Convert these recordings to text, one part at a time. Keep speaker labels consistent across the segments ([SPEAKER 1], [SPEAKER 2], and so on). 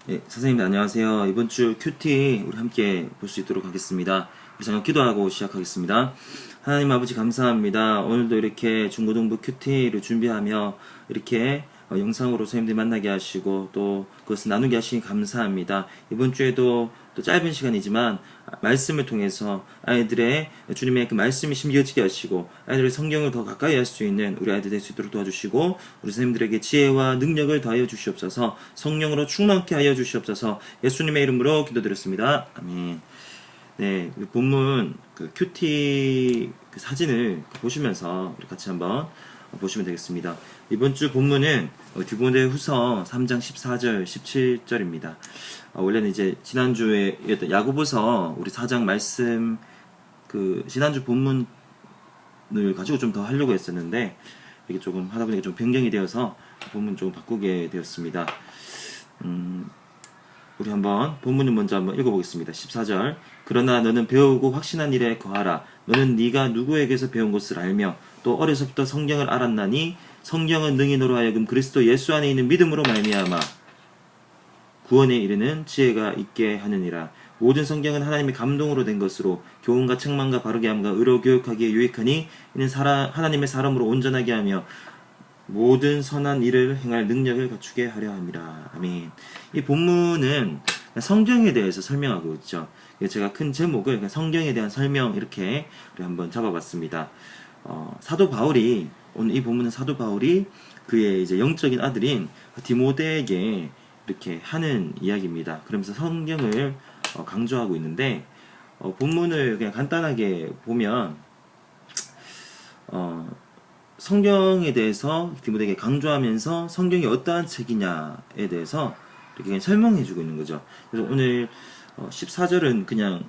[SPEAKER 1] 네, 선생님 안녕하세요. 이번 주 큐티 우리 함께 볼 수 있도록 하겠습니다. 우리 잠깐 기도하고 시작하겠습니다. 하나님 아버지 감사합니다. 오늘도 이렇게 중고등부 큐티를 준비하며 이렇게 영상으로 선생님들 만나게 하시고 또 그것을 나누게 하시니 감사합니다. 이번 주에도 또 짧은 시간이지만 말씀을 통해서 아이들의 주님의 그 말씀이 심겨지게 하시고 아이들의 성경을 더 가까이 할 수 있는 우리 아이들 될 수 있도록 도와주시고 우리 선생님들에게 지혜와 능력을 더하여 주시옵소서. 성령으로 충만케 하여 주시옵소서. 예수님의 이름으로 기도드렸습니다. 아멘. 네, 본문 그 큐티 그 사진을 보시면서 우리 같이 한번 보시면 되겠습니다. 이번 주 본문은 디모데 후서 3장 14절 17절입니다. 원래는 이제 지난주에 야고보서 우리 4장 말씀 그 지난주 본문을 가지고 좀 더 하려고 했었는데 이게 조금 하다 보니까 좀 변경이 되어서 본문 좀 바꾸게 되었습니다. 우리 한번 본문을 먼저 한번 읽어보겠습니다. 14절. 그러나 너는 배우고 확신한 일에 거하라. 너는 네가 누구에게서 배운 것을 알며 또 어려서부터 성경을 알았나니 성경은 능히 너로 하여금 그리스도 예수 안에 있는 믿음으로 말미암아 구원에 이르는 지혜가 있게 하느니라. 모든 성경은 하나님의 감동으로 된 것으로 교훈과 책망과 바르게 함과 의로 교육하기에 유익하니 이는 하나님의 사람으로 온전하게 하며 모든 선한 일을 행할 능력을 갖추게 하려 함이라. 아멘. 이 본문은 성경에 대해서 설명하고 있죠. 제가 큰 제목을 성경에 대한 설명 이렇게 우리 한번 잡아봤습니다. 사도 바울이 오늘 이 본문은 사도 바울이 그의 이제 영적인 아들인 디모데에게 이렇게 하는 이야기입니다. 그러면서 성경을 강조하고 있는데 본문을 그냥 간단하게 보면 성경에 대해서 디모데에게 강조하면서 성경이 어떠한 책이냐에 대해서 이렇게 설명해주고 있는 거죠. 그래서 오늘 14절은 그냥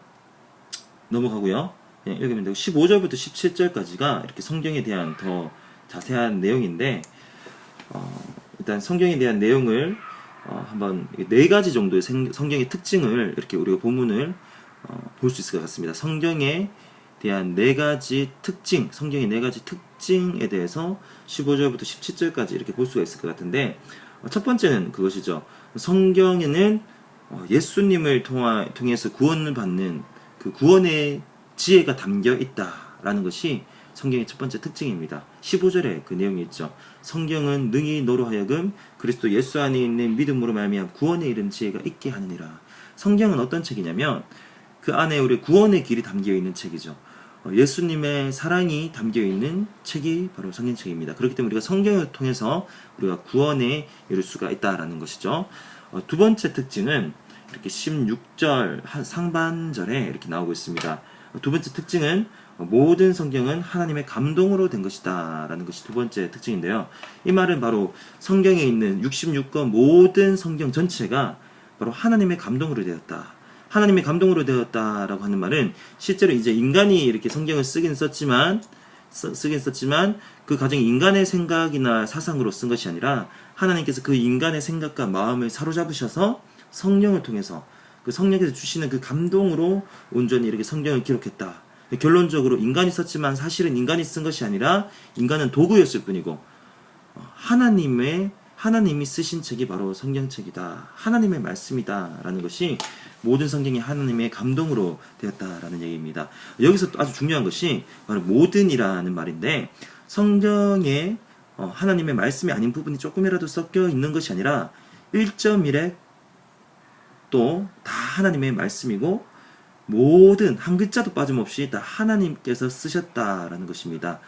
[SPEAKER 1] 넘어가고요. 읽으면 되고 15절부터 17절까지가 이렇게 성경에 대한 더 자세한 내용인데 일단 성경에 대한 내용을 한번 네 가지 정도의 성경의 특징을 이렇게 우리가 본문을 볼 수 있을 것 같습니다. 성경에 대한 네 가지 특징, 성경의 네 가지 특징에 대해서 15절부터 17절까지 이렇게 볼 수가 있을 것 같은데 첫 번째는 그것이죠. 성경에는 예수님을 통해서 구원을 받는 그 구원의 지혜가 담겨 있다라는 것이 성경의 첫 번째 특징입니다. 15절에 그 내용이 있죠. 성경은 능히 너로 하여금 그리스도 예수 안에 있는 믿음으로 말미암아 구원에 이른 지혜가 있게 하느니라. 성경은 어떤 책이냐면 그 안에 우리 구원의 길이 담겨 있는 책이죠. 예수님의 사랑이 담겨 있는 책이 바로 성경책입니다. 그렇기 때문에 우리가 성경을 통해서 우리가 구원에 이룰 수가 있다라는 것이죠. 두 번째 특징은 이렇게 16절 상반절에 이렇게 나오고 있습니다. 두 번째 특징은 모든 성경은 하나님의 감동으로 된 것이다 라는 것이 두 번째 특징인데요. 이 말은 바로 성경에 있는 66권 모든 성경 전체가 바로 하나님의 감동으로 되었다. 하나님의 감동으로 되었다라고 하는 말은 실제로 이제 인간이 이렇게 성경을 쓰긴 썼지만 그 과정이 인간의 생각이나 사상으로 쓴 것이 아니라 하나님께서 그 인간의 생각과 마음을 사로잡으셔서 성령을 통해서 그 성령께서 주시는 그 감동으로 온전히 이렇게 성경을 기록했다. 결론적으로 인간이 썼지만 사실은 인간이 쓴 것이 아니라 인간은 도구였을 뿐이고 하나님이 쓰신 책이 바로 성경책이다. 하나님의 말씀이다. 라는 것이 모든 성경이 하나님의 감동으로 되었다라는 얘기입니다. 여기서 또 아주 중요한 것이 바로 모든이라는 말인데 성경에 하나님의 말씀이 아닌 부분이 조금이라도 섞여 있는 것이 아니라 1.1에 또 다 하나님의 말씀이고 모든 한 글자도 빠짐없이 다 하나님께서 쓰셨다라는 것입니다.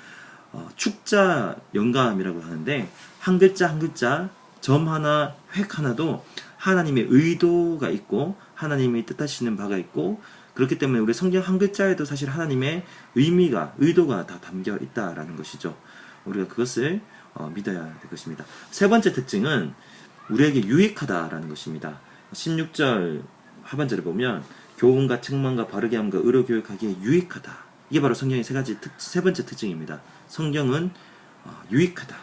[SPEAKER 1] 축자 영감이라고 하는데 한 글자 한 글자 점 하나 획 하나도 하나님의 의도가 있고 하나님이 뜻하시는 바가 있고 그렇기 때문에 우리 성경 한 글자에도 사실 하나님의 의도가 다 담겨 있다라는 것이죠. 우리가 그것을 믿어야 될 것입니다. 세 번째 특징은 우리에게 유익하다라는 것입니다. 16절 하반절에 보면 교훈과 책망과 바르게 함과 의로 교육하기에 유익하다. 이게 바로 성경의 세 번째 특징입니다. 성경은 유익하다.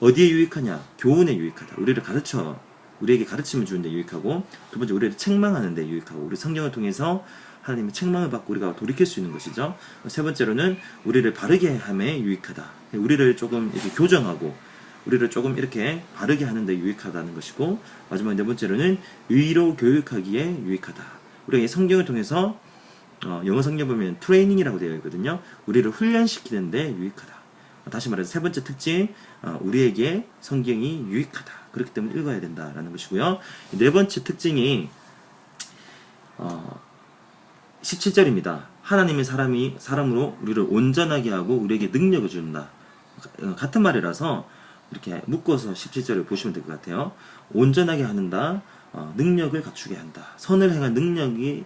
[SPEAKER 1] 어디에 유익하냐? 교훈에 유익하다. 우리에게 가르침을 주는데 유익하고 두 번째 우리를 책망하는 데 유익하고 우리 성경을 통해서 하나님의 책망을 받고 우리가 돌이킬 수 있는 것이죠. 세 번째로는 우리를 바르게 함에 유익하다. 우리를 조금 이렇게 교정하고 우리를 조금 이렇게 바르게 하는데 유익하다는 것이고, 마지막 네 번째로는 의로 교육하기에 유익하다. 우리가 이 성경을 통해서 영어 성경 보면 트레이닝이라고 되어 있거든요. 우리를 훈련시키는데 유익하다. 다시 말해서 세 번째 특징, 우리에게 성경이 유익하다. 그렇기 때문에 읽어야 된다라는 것이고요. 네 번째 특징이 17절입니다. 하나님의 사람으로 우리를 온전하게 하고 우리에게 능력을 준다. 같은 말이라서 이렇게 묶어서 17절을 보시면 될 것 같아요. 온전하게 하는다. 능력을 갖추게 한다. 선을 행할 능력을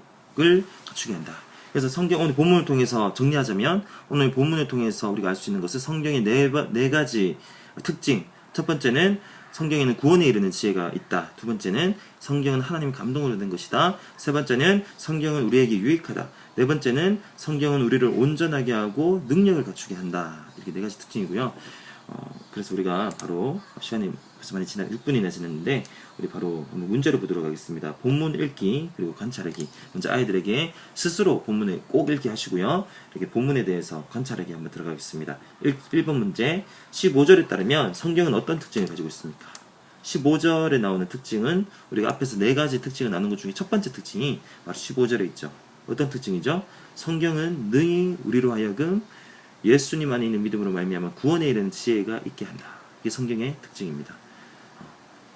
[SPEAKER 1] 갖추게 한다. 그래서 성경 오늘 본문을 통해서 정리하자면, 오늘 본문을 통해서 우리가 알 수 있는 것은 성경의 네 가지 특징. 첫 번째는 성경에는 구원에 이르는 지혜가 있다. 두 번째는 성경은 하나님 감동으로 된 것이다. 세 번째는 성경은 우리에게 유익하다. 네 번째는 성경은 우리를 온전하게 하고 능력을 갖추게 한다. 이렇게 네 가지 특징이고요. 그래서 우리가 바로 시간이 벌써 많이 6분이나 지났는데, 우리 바로 한번 문제를 보도록 하겠습니다. 본문 읽기 그리고 관찰하기. 먼저 아이들에게 스스로 본문을 꼭 읽게 하시고요. 이렇게 본문에 대해서 관찰하기 한번 들어가겠습니다. 1번 문제, 15절에 따르면 성경은 어떤 특징을 가지고 있습니까? 15절에 나오는 특징은, 우리가 앞에서 네 가지 특징을 나눈 것 중에 첫 번째 특징이 바로 15절에 있죠. 어떤 특징이죠? 성경은 능히 우리로 하여금 예수님 안에 있는 믿음으로 말미암아 구원에 이르는 지혜가 있게 한다. 이게 성경의 특징입니다.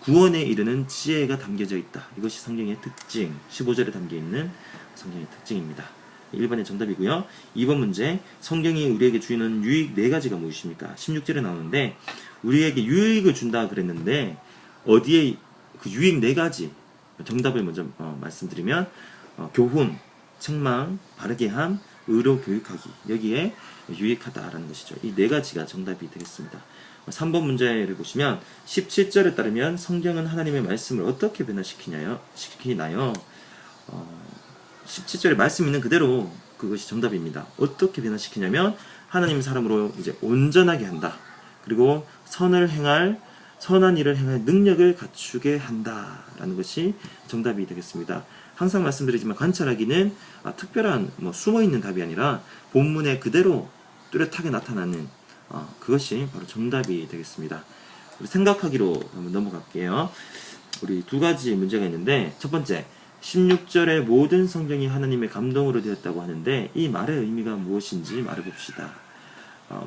[SPEAKER 1] 구원에 이르는 지혜가 담겨져 있다. 이것이 성경의 특징, 15절에 담겨있는 성경의 특징입니다. 1번의 정답이고요. 2번 문제, 성경이 우리에게 주는 유익 네 가지가 무엇입니까? 16절에 나오는데, 우리에게 유익을 준다 그랬는데 어디에 그 유익 네 가지, 정답을 먼저 말씀드리면 교훈, 책망, 바르게 함, 의로 교육하기, 여기에 유익하다라는 것이죠. 이 네 가지가 정답이 되겠습니다. 3번 문제를 보시면 17절에 따르면 성경은 하나님의 말씀을 어떻게 변화시키나요? 17절에 말씀 있는 그대로 그것이 정답입니다. 어떻게 변화시키냐면, 하나님 사람으로 이제 온전하게 한다. 그리고 선한 일을 행할 능력을 갖추게 한다라는 것이 정답이 되겠습니다. 항상 말씀드리지만 관찰하기는 특별한 숨어있는 답이 아니라 본문에 그대로 뚜렷하게 나타나는 그것이 바로 정답이 되겠습니다. 우리 생각하기로 한번 넘어갈게요. 우리 두 가지 문제가 있는데, 첫 번째, 16절에 모든 성경이 하나님의 감동으로 되었다고 하는데 이 말의 의미가 무엇인지 말해봅시다.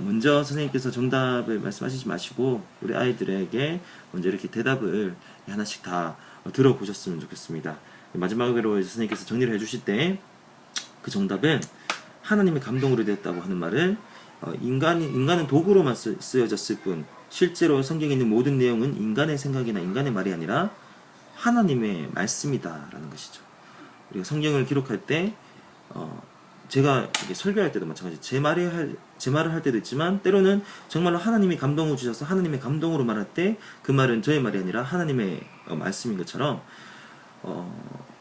[SPEAKER 1] 먼저 선생님께서 정답을 말씀하시지 마시고 우리 아이들에게 먼저 이렇게 대답을 하나씩 다 들어보셨으면 좋겠습니다. 마지막으로 선생님께서 정리를 해주실 때, 그 정답은 하나님의 감동으로 되었다고 하는 말은 인간은 도구로만 쓰여졌을 뿐, 실제로 성경에 있는 모든 내용은 인간의 생각이나 인간의 말이 아니라 하나님의 말씀이다라는 것이죠. 우리가 성경을 기록할 때 제가 이렇게 설교할 때도 마찬가지, 제 말을 할 때도 있지만, 때로는 정말로 하나님이 감동을 주셔서 하나님의 감동으로 말할 때 그 말은 저의 말이 아니라 하나님의 말씀인 것처럼,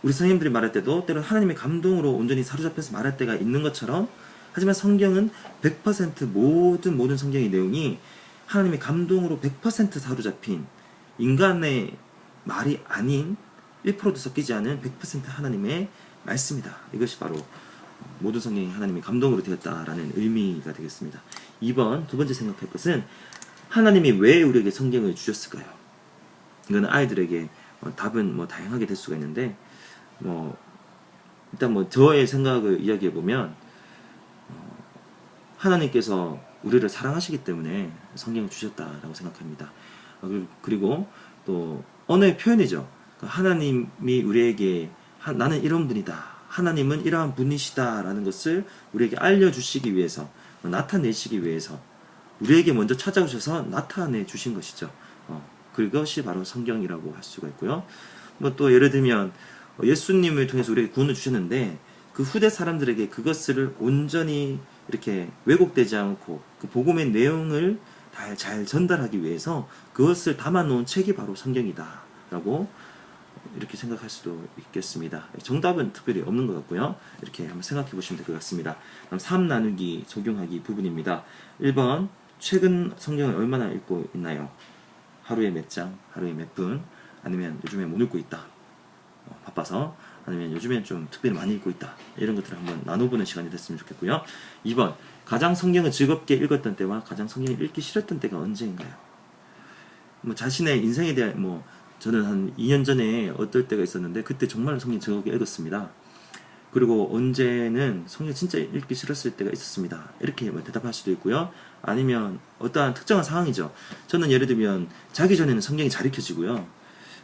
[SPEAKER 1] 우리 선생님들이 말할 때도 때로는 하나님의 감동으로 온전히 사로잡혀서 말할 때가 있는 것처럼, 하지만 성경은 100% 모든 성경의 내용이 하나님의 감동으로 100% 사로잡힌 인간의 말이 아닌 1%도 섞이지 않은 100% 하나님의 말씀이다. 이것이 바로 모든 성경이 하나님의 감동으로 되었다라는 의미가 되겠습니다. 2번, 두 번째 생각할 것은, 하나님이 왜 우리에게 성경을 주셨을까요? 이거는 아이들에게 답은 다양하게 될 수가 있는데, 일단 저의 생각을 이야기해 보면, 하나님께서 우리를 사랑하시기 때문에 성경을 주셨다라고 생각합니다. 그리고 또 언어의 표현이죠. 하나님이 우리에게 나는 이런 분이다, 하나님은 이러한 분이시다라는 것을 우리에게 알려주시기 위해서, 나타내시기 위해서 우리에게 먼저 찾아오셔서 나타내 주신 것이죠. 그것이 바로 성경이라고 할 수가 있고요. 또 예를 들면 예수님을 통해서 우리에게 구원을 주셨는데, 그 후대 사람들에게 그것을 온전히 이렇게 왜곡되지 않고 그 복음의 내용을 잘 전달하기 위해서 그것을 담아놓은 책이 바로 성경이다 라고 이렇게 생각할 수도 있겠습니다. 정답은 특별히 없는 것 같고요. 이렇게 한번 생각해 보시면 될 것 같습니다. 다음 3 나누기 적용하기 부분입니다. 1번, 최근 성경을 얼마나 읽고 있나요? 하루에 몇 장, 하루에 몇 분, 아니면 요즘에 못 읽고 있다, 바빠서, 아니면 요즘엔 좀 특별히 많이 읽고 있다, 이런 것들을 한번 나눠보는 시간이 됐으면 좋겠고요. 2번, 가장 성경을 즐겁게 읽었던 때와 가장 성경을 읽기 싫었던 때가 언제인가요? 뭐 자신의 인생에 대한 뭐 저는 한 2년 전에 어떨 때가 있었는데 그때 정말 성경 즐겁게 읽었습니다. 그리고 언제는 성경 진짜 읽기 싫었을 때가 있었습니다. 이렇게 뭐 대답할 수도 있고요. 아니면 어떠한 특정한 상황이죠. 저는 예를 들면 자기 전에는 성경이 잘 읽혀지고요.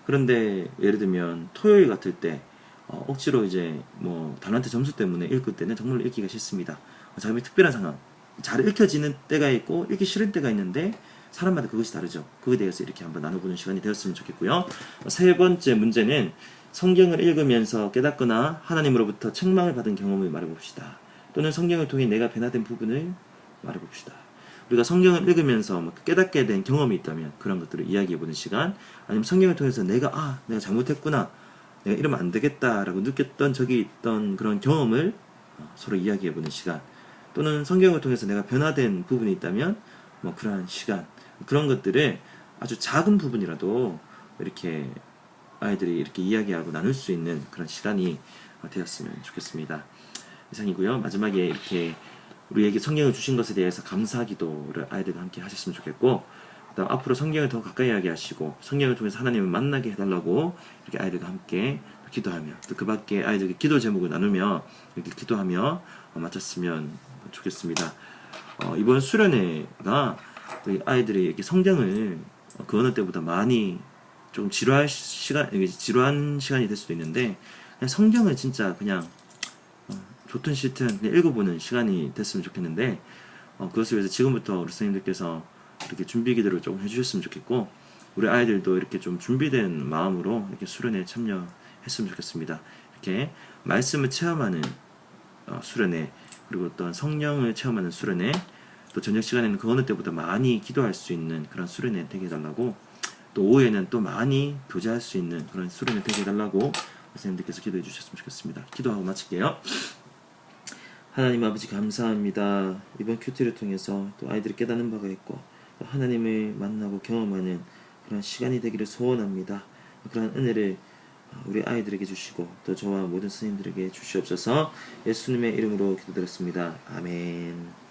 [SPEAKER 1] 그런데 예를 들면 토요일 같을 때 억지로 이제 뭐 단한테 점수 때문에 읽을 때는 정말 읽기가 싫습니다. 자기 특별한 상황 잘 읽혀지는 때가 있고 읽기 싫은 때가 있는데 사람마다 그것이 다르죠. 그거에 대해서 이렇게 한번 나눠보는 시간이 되었으면 좋겠고요. 세 번째 문제는 성경을 읽으면서 깨닫거나 하나님으로부터 책망을 받은 경험을 말해봅시다. 또는 성경을 통해 내가 변화된 부분을 말해봅시다. 우리가 성경을 읽으면서 뭐 깨닫게 된 경험이 있다면 그런 것들을 이야기해보는 시간, 아니면 성경을 통해서 내가 잘못했구나, 내가 이러면 안 되겠다라고 느꼈던 적이 있던 그런 경험을 서로 이야기해보는 시간, 또는 성경을 통해서 내가 변화된 부분이 있다면 뭐 그러한 시간, 그런 것들을 아주 작은 부분이라도 이렇게 아이들이 이렇게 이야기하고 나눌 수 있는 그런 시간이 되었으면 좋겠습니다. 이상이고요. 마지막에 이렇게 우리에게 성경을 주신 것에 대해서 감사 기도를 아이들과 함께 하셨으면 좋겠고, 그다음 앞으로 성경을 더 가까이 하게 하시고 성경을 통해서 하나님을 만나게 해달라고 이렇게 아이들과 함께 기도하며, 또 그 밖에 아이들에게 기도 제목을 나누며 이렇게 기도하며 마쳤으면 좋겠습니다. 이번 수련회가 우리 아이들이 이렇게 성경을 그 어느 때보다 많이 좀 지루한 시간이 될 수도 있는데, 그냥 성경을 진짜 그냥 좋든 싫든 그냥 읽어보는 시간이 됐으면 좋겠는데, 그것을 위해서 지금부터 우리 선생님들께서 이렇게 준비 기도를 조금 해주셨으면 좋겠고, 우리 아이들도 이렇게 좀 준비된 마음으로 이렇게 수련회에 참여했으면 좋겠습니다. 이렇게 말씀을 체험하는 수련회, 그리고 또 성령을 체험하는 수련회, 또 저녁 시간에는 그 어느 때보다 많이 기도할 수 있는 그런 수련회 되게 해달라고, 또 오후에는 또 많이 교제할 수 있는 그런 수련회 되게 해달라고 선생님들께서 기도해 주셨으면 좋겠습니다. 기도하고 마칠게요. 하나님 아버지 감사합니다. 이번 큐티를 통해서 또 아이들이 깨닫는 바가 있고 또 하나님을 만나고 경험하는 그런 시간이 되기를 소원합니다. 그런 은혜를 우리 아이들에게 주시고 또 저와 모든 선생님들에게 주시옵소서. 예수님의 이름으로 기도드렸습니다. 아멘.